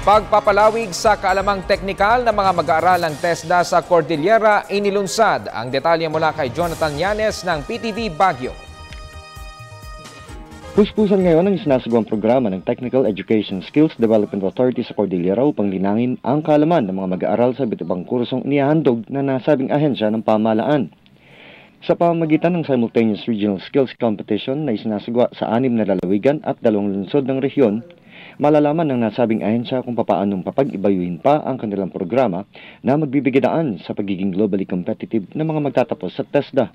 Pagpapalawig sa kaalamang teknikal ng mga mag-aaral ng TESDA sa Cordillera, inilunsad. Ang detalye mula kay Jonathan Llanes ng PTV Baguio. Puspusan ngayon ang isinasagawang programa ng Technical Education Skills Development Authority sa Cordillera upang linangin ang kaalaman ng mga mag-aaral sa iba't ibang kursong inihahandog na nasabing ahensya ng pamahalaan. Sa pamamagitan ng simultaneous regional skills competition na isinasagawa sa 6 na lalawigan at 2 lungsod ng rehiyon, malalaman ng nasabing ahensya kung papaanong papag-ibayuhin pa ang kanilang programa na magbibigay daan sa pagiging globally competitive ng mga magtatapos sa TESDA.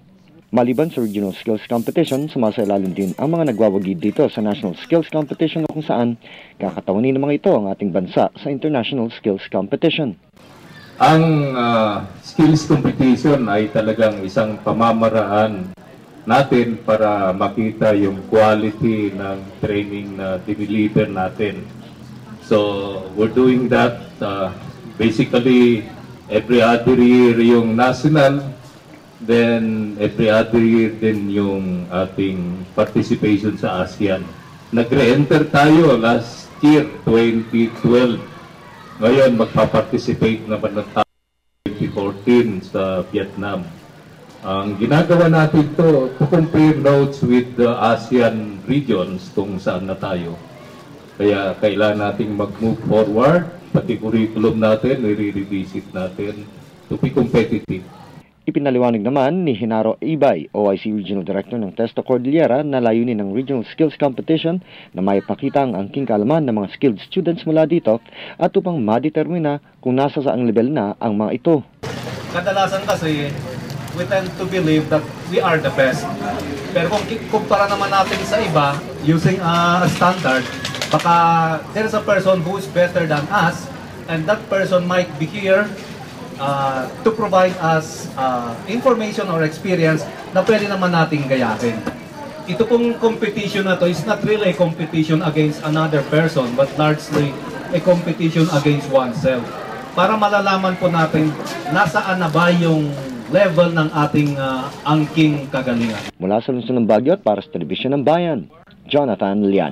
Maliban sa Regional Skills Competition, sumasailalim din ang mga nagwawagi dito sa National Skills Competition na kung saan kakatawanin ng mga ito ang ating bansa sa International Skills Competition. Ang skills competition ay talagang isang pamamaraan natin para makita yung quality ng training na diniliver natin. So, we're doing that basically every other year yung national, then every other year din yung ating participation sa ASEAN. Nag-re-enter tayo last year, 2012. Ngayon, magpa-participate naman ng 2014 sa Vietnam. Ang ginagawa natin to compare notes with the ASEAN regions kung saan na tayo. Kaya kailangan nating mag-move forward, pati curriculum natin, i-revisit natin to be competitive. Ipinaliwanag naman ni Genaro Ibay, OIC Regional Director ng TESDA Cordillera, na layunin ng Regional Skills Competition na maipakita ang angking kaalaman ng mga skilled students mula dito at upang madetermina kung nasa saang level na ang mga ito. Kadalasan kasi, we tend to believe that we are the best. Pero kung kumpara naman natin sa iba, using a standard, baka there's a person who is better than us, and that person might be here to provide us information or experience na pwede naman nating gayahin. Ito pong competition na to is not really a competition against another person, but largely a competition against oneself. Para malalaman po natin nasaan na ba yung level ng ating angking kagalingan. Mula sa lungsod ng Baguio at para sa Telebisyon ng Bayan, Jonathan Llanes.